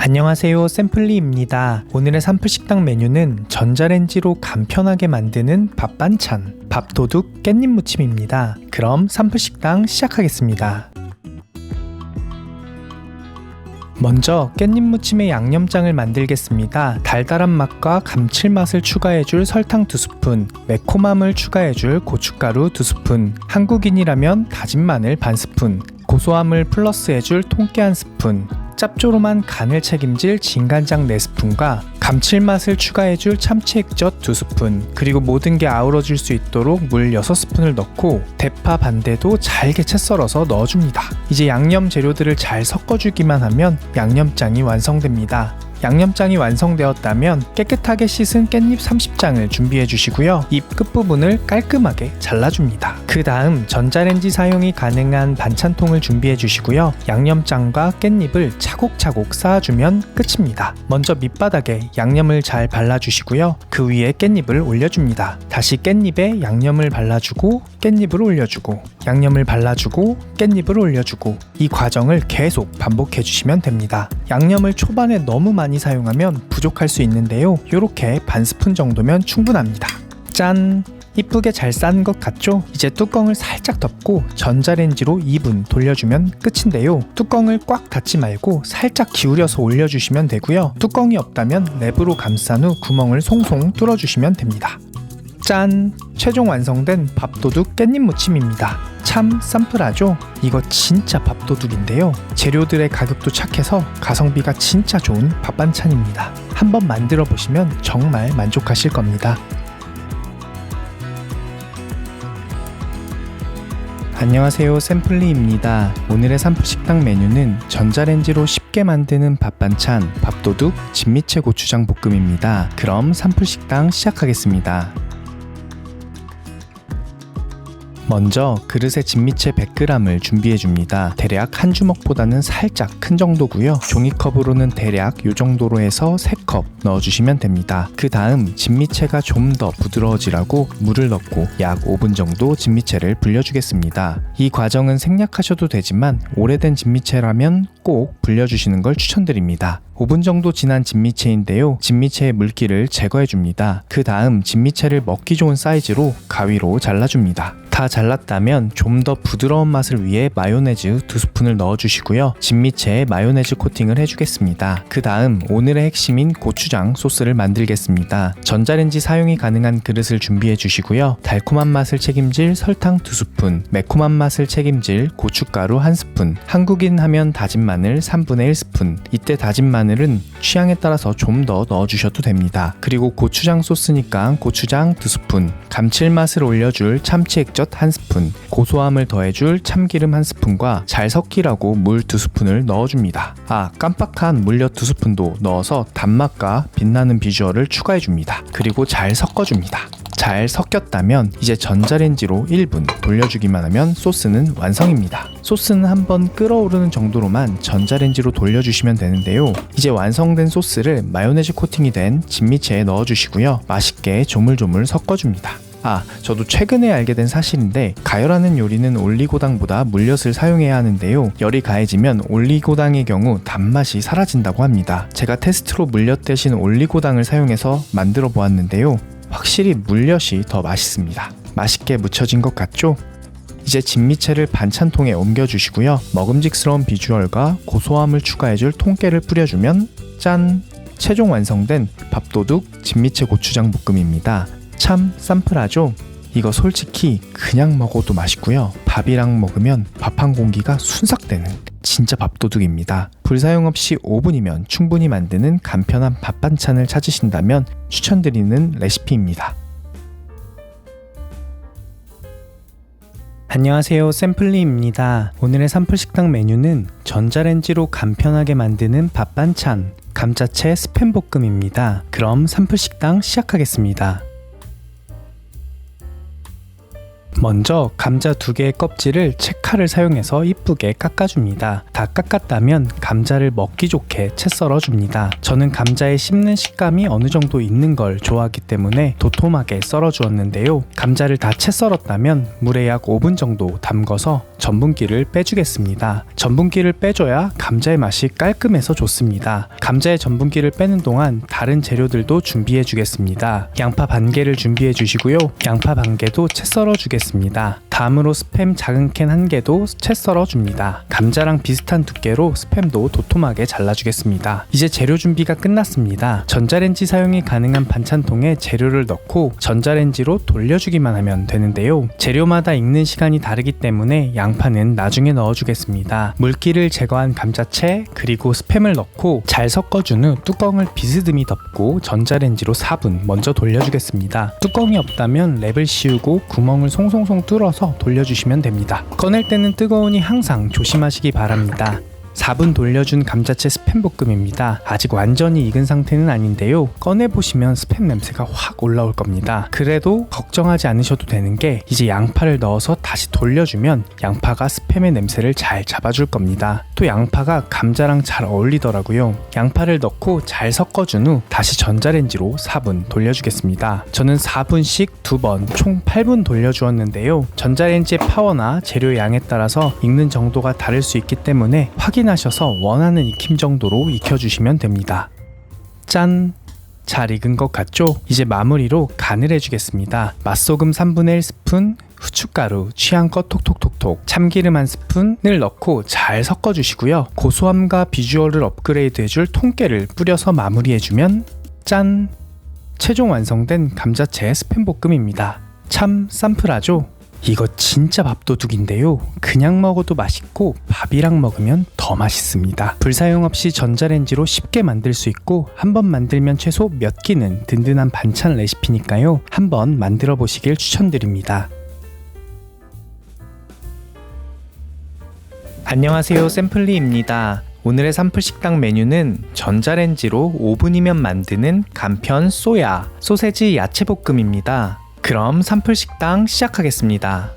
안녕하세요, 샘플리입니다. 오늘의 산풀식당 메뉴는 전자레인지로 간편하게 만드는 밥 반찬, 밥도둑 깻잎 무침입니다. 그럼 산풀식당 시작하겠습니다. 먼저 깻잎 무침의 양념장을 만들겠습니다. 달달한 맛과 감칠맛을 추가해줄 설탕 2스푼, 매콤함을 추가해줄 고춧가루 2스푼, 한국인이라면 다진 마늘 반 스푼, 고소함을 플러스해줄 통깨 1스푼, 짭조름한 간을 책임질 진간장 4스푼과 감칠맛을 추가해줄 참치 액젓 2스푼, 그리고 모든 게 아우러질 수 있도록 물 6스푼을 넣고 대파 반대도 잘게 채 썰어서 넣어줍니다. 이제 양념 재료들을 잘 섞어주기만 하면 양념장이 완성됩니다. 양념장이 완성되었다면 깨끗하게 씻은 깻잎 30장을 준비해 주시고요. 잎 끝부분을 깔끔하게 잘라줍니다. 그 다음 전자레인지 사용이 가능한 반찬통을 준비해 주시고요. 양념장과 깻잎을 차곡차곡 쌓아주면 끝입니다. 먼저 밑바닥에 양념을 잘 발라주시고요. 그 위에 깻잎을 올려줍니다. 다시 깻잎에 양념을 발라주고 깻잎을 올려주고 양념을 발라주고 깻잎을 올려주고 이 과정을 계속 반복해 주시면 됩니다. 양념을 초반에 너무 많이 사용하면 부족할 수 있는데요. 이렇게 반 스푼 정도면 충분합니다. 짠! 이쁘게 잘 싼 것 같죠? 이제 뚜껑을 살짝 덮고 전자레인지로 2분 돌려주면 끝인데요. 뚜껑을 꽉 닫지 말고 살짝 기울여서 올려주시면 되고요. 뚜껑이 없다면 랩으로 감싼 후 구멍을 송송 뚫어주시면 됩니다. 짠! 최종 완성된 밥도둑 깻잎 무침입니다. 참 쌈플하죠? 이거 진짜 밥도둑인데요. 재료들의 가격도 착해서 가성비가 진짜 좋은 밥반찬입니다. 한번 만들어 보시면 정말 만족하실 겁니다. 안녕하세요, 샘플리입니다. 오늘의 산풀식당 메뉴는 전자레인지로 쉽게 만드는 밥반찬 밥도둑 진미채 고추장 볶음입니다. 그럼 산풀식당 시작하겠습니다. 먼저 그릇에 진미채 100g을 준비해줍니다. 대략 한 주먹보다는 살짝 큰 정도고요. 종이컵으로는 대략 이 정도로 해서 3컵 넣어주시면 됩니다. 그 다음 진미채가 좀 더 부드러워지라고 물을 넣고 약 5분 정도 진미채를 불려주겠습니다. 이 과정은 생략하셔도 되지만 오래된 진미채라면 꼭 불려주시는 걸 추천드립니다. 5분 정도 지난 진미채인데요. 진미채의 물기를 제거해줍니다. 그 다음 진미채를 먹기 좋은 사이즈로 가위로 잘라줍니다. 다 잘랐다면 좀 더 부드러운 맛을 위해 마요네즈 2스푼을 넣어주시고요. 진미채에 마요네즈 코팅을 해주겠습니다. 그 다음 오늘의 핵심인 고추장 소스를 만들겠습니다. 전자레인지 사용이 가능한 그릇을 준비해 주시고요. 달콤한 맛을 책임질 설탕 2스푼, 매콤한 맛을 책임질 고춧가루 1스푼, 한국인 하면 다진 마늘 3분의 1스푼, 이때 다진 마늘은 취향에 따라서 좀 더 넣어주셔도 됩니다. 그리고 고추장 소스니까 고추장 2스푼, 감칠맛을 올려줄 참치 액젓 1스푼, 고소함을 더해줄 참기름 1스푼과 잘 섞이라고 물 2스푼을 넣어줍니다. 깜빡한 물엿 2스푼도 넣어서 단맛과 빛나는 비주얼을 추가해줍니다. 그리고 잘 섞어줍니다. 잘 섞였다면 이제 전자레인지로 1분 돌려주기만 하면 소스는 완성입니다. 소스는 한번 끓어오르는 정도로만 전자레인지로 돌려주시면 되는데요. 이제 완성된 소스를 마요네즈 코팅이 된 진미채에 넣어주시고요. 맛있게 조물조물 섞어줍니다. 저도 최근에 알게 된 사실인데 가열하는 요리는 올리고당보다 물엿을 사용해야 하는데요. 열이 가해지면 올리고당의 경우 단맛이 사라진다고 합니다. 제가 테스트로 물엿 대신 올리고당을 사용해서 만들어 보았는데요. 확실히 물엿이 더 맛있습니다. 맛있게 무쳐진 것 같죠? 이제 진미채를 반찬통에 옮겨주시고요. 먹음직스러운 비주얼과 고소함을 추가해줄 통깨를 뿌려주면 짠! 최종 완성된 밥도둑 진미채 고추장 볶음입니다. 참 쌈플하죠? 이거 솔직히 그냥 먹어도 맛있고요. 밥이랑 먹으면 밥 한 공기가 순삭되는 진짜 밥도둑입니다. 불 사용 없이 5분이면 충분히 만드는 간편한 밥 반찬을 찾으신다면 추천드리는 레시피입니다. 안녕하세요, 샘플리입니다. 오늘의 산풀식당 메뉴는 전자레인지로 간편하게 만드는 밥 반찬 감자채 스팸 볶음입니다. 그럼 산풀식당 시작하겠습니다. 먼저 감자 2개의 껍질을 채칼을 사용해서 이쁘게 깎아줍니다. 다 깎았다면 감자를 먹기 좋게 채 썰어줍니다. 저는 감자의 씹는 식감이 어느 정도 있는 걸 좋아하기 때문에 도톰하게 썰어주었는데요. 감자를 다 채 썰었다면 물에 약 5분 정도 담궈서 전분기를 빼주겠습니다. 전분기를 빼줘야 감자의 맛이 깔끔해서 좋습니다. 감자의 전분기를 빼는 동안 다른 재료들도 준비해 주겠습니다. 양파 반 개를 준비해 주시고요. 양파 반 개도 채 썰어 주겠습니다. 다음으로 스팸 작은 캔 한 개도 채 썰어 줍니다. 감자랑 비슷한 두께로 스팸도 도톰하게 잘라주겠습니다. 이제 재료 준비가 끝났습니다. 전자레인지 사용이 가능한 반찬통에 재료를 넣고 전자레인지로 돌려주기만 하면 되는데요. 재료마다 익는 시간이 다르기 때문에 양파는 나중에 넣어주겠습니다. 물기를 제거한 감자채 그리고 스팸을 넣고 잘 섞어준 후 뚜껑을 비스듬히 덮고 전자레인지로 4분 먼저 돌려주겠습니다. 뚜껑이 없다면 랩을 씌우고 구멍을 송송송 뚫어서 돌려주시면 됩니다. 꺼낼 때는 뜨거우니 항상 조심하시기 바랍니다. 4분 돌려준 감자채 스팸 볶음입니다. 아직 완전히 익은 상태는 아닌데요. 꺼내보시면 스팸 냄새가 확 올라올 겁니다. 그래도 걱정하지 않으셔도 되는 게 이제 양파를 넣어서 다시 돌려주면 양파가 스팸의 냄새를 잘 잡아줄 겁니다. 또 양파가 감자랑 잘 어울리더라고요. 양파를 넣고 잘 섞어준 후 다시 전자레인지로 4분 돌려주겠습니다. 저는 4분씩 2번 총 8분 돌려주었는데요. 전자레인지의 파워나 재료 양에 따라서 익는 정도가 다를 수 있기 때문에 확인하셔서 원하는 익힘 정도로 익혀주시면 됩니다. 짠! 잘 익은 것 같죠? 이제 마무리로 간을 해주겠습니다. 맛소금 3분의 1스푼, 후춧가루 취향껏 톡톡톡톡, 참기름 1스푼을 넣고 잘 섞어주시고요. 고소함과 비주얼을 업그레이드해줄 통깨를 뿌려서 마무리해주면 짠! 최종 완성된 감자채 스팸 볶음입니다. 참 쌈플하죠? 이거 진짜 밥도둑인데요. 그냥 먹어도 맛있고 밥이랑 먹으면 더 맛있습니다. 불사용 없이 전자레인지로 쉽게 만들 수 있고 한번 만들면 최소 몇 끼는 든든한 반찬 레시피니까요. 한번 만들어 보시길 추천드립니다. 안녕하세요, 샘플리입니다. 오늘의 삼플식당 메뉴는 전자레인지로 5분이면 만드는 간편 쏘야 소세지 야채볶음입니다. 그럼 삼플식당 시작하겠습니다.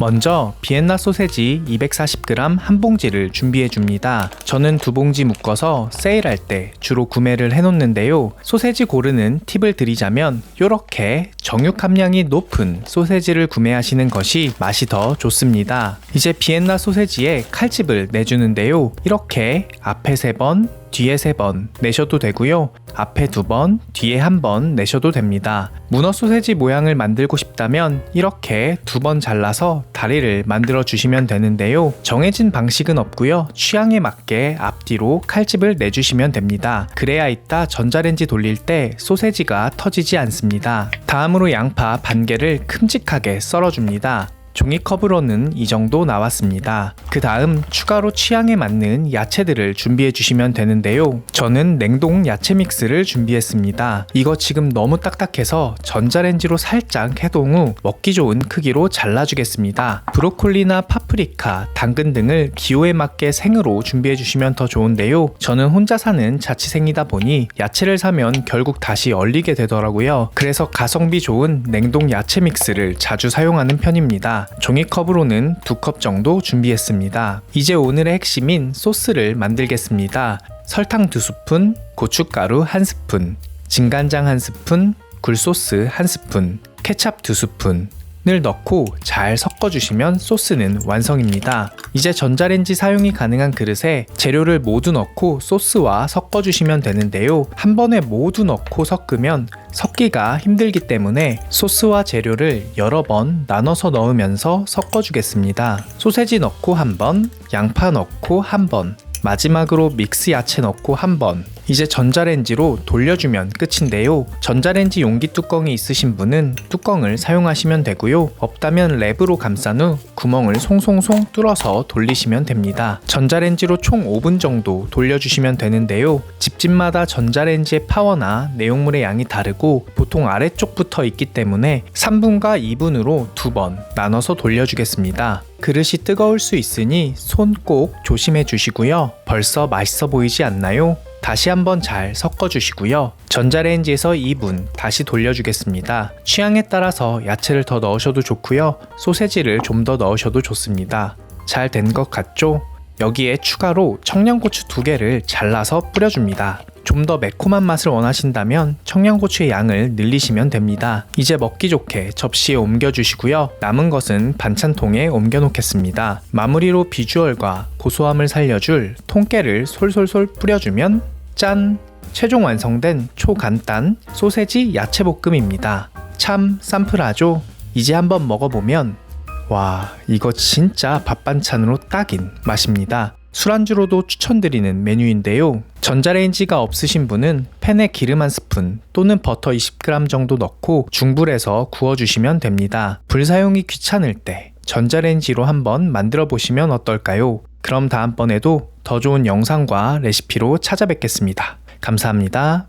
먼저 비엔나 소세지 240g 한 봉지를 준비해 줍니다. 저는 2봉지 묶어서 세일할 때 주로 구매를 해놓는데요. 소세지 고르는 팁을 드리자면 이렇게 정육 함량이 높은 소세지를 구매하시는 것이 맛이 더 좋습니다. 이제 비엔나 소세지에 칼집을 내주는데요. 이렇게 앞에 3번, 뒤에 3번 내셔도 되고요. 앞에 2번, 뒤에 1번 내셔도 됩니다. 문어 소세지 모양을 만들고 싶다면 이렇게 2번 잘라서 다리를 만들어 주시면 되는데요. 정해진 방식은 없고요. 취향에 맞게 앞뒤로 칼집을 내주시면 됩니다. 그래야 이따 전자레인지 돌릴 때 소세지가 터지지 않습니다. 다음으로 양파 반 개를 큼직하게 썰어줍니다. 종이컵으로는 이 정도 나왔습니다. 그 다음 추가로 취향에 맞는 야채들을 준비해 주시면 되는데요. 저는 냉동 야채 믹스를 준비했습니다. 이거 지금 너무 딱딱해서 전자레인지로 살짝 해동 후 먹기 좋은 크기로 잘라주겠습니다. 브로콜리나 파프리카, 당근 등을 기호에 맞게 생으로 준비해 주시면 더 좋은데요. 저는 혼자 사는 자취생이다 보니 야채를 사면 결국 다시 얼리게 되더라고요. 그래서 가성비 좋은 냉동 야채 믹스를 자주 사용하는 편입니다. 종이컵으로는 2컵 정도 준비했습니다. 이제 오늘의 핵심인 소스를 만들겠습니다. 설탕 2스푼, 고춧가루 1스푼, 진간장 1스푼, 굴소스 1스푼, 케찹 2스푼 을 넣고 잘 섞어주시면 소스는 완성입니다. 이제 전자레인지 사용이 가능한 그릇에 재료를 모두 넣고 소스와 섞어주시면 되는데요. 한 번에 모두 넣고 섞으면 섞기가 힘들기 때문에 소스와 재료를 여러 번 나눠서 넣으면서 섞어주겠습니다. 소세지 넣고 한 번, 양파 넣고 한 번, 마지막으로 믹스 야채 넣고 한 번. 이제 전자레인지로 돌려주면 끝인데요. 전자레인지 용기 뚜껑이 있으신 분은 뚜껑을 사용하시면 되고요. 없다면 랩으로 감싼 후 구멍을 송송송 뚫어서 돌리시면 됩니다. 전자레인지로 총 5분 정도 돌려주시면 되는데요. 집집마다 전자레인지의 파워나 내용물의 양이 다르고 보통 아래쪽부터 있기 때문에 3분과 2분으로 2번 나눠서 돌려주겠습니다. 그릇이 뜨거울 수 있으니 손 꼭 조심해 주시고요. 벌써 맛있어 보이지 않나요? 다시 한번 잘 섞어주시고요. 전자레인지에서 2분 다시 돌려주겠습니다. 취향에 따라서 야채를 더 넣으셔도 좋고요. 소세지를 좀 더 넣으셔도 좋습니다. 잘 된 것 같죠? 여기에 추가로 청양고추 2개를 잘라서 뿌려줍니다. 좀 더 매콤한 맛을 원하신다면 청양고추의 양을 늘리시면 됩니다. 이제 먹기 좋게 접시에 옮겨주시고요. 남은 것은 반찬통에 옮겨 놓겠습니다. 마무리로 비주얼과 고소함을 살려줄 통깨를 솔솔솔 뿌려주면 짠! 최종 완성된 초간단 소세지 야채볶음입니다. 참 쌈플하죠? 이제 한번 먹어보면 와, 이거 진짜 밥반찬으로 딱인 맛입니다. 술안주로도 추천드리는 메뉴인데요. 전자레인지가 없으신 분은 팬에 기름 한 스푼 또는 버터 20g 정도 넣고 중불에서 구워주시면 됩니다. 불 사용이 귀찮을 때 전자레인지로 한번 만들어 보시면 어떨까요? 그럼 다음번에도 더 좋은 영상과 레시피로 찾아뵙겠습니다. 감사합니다.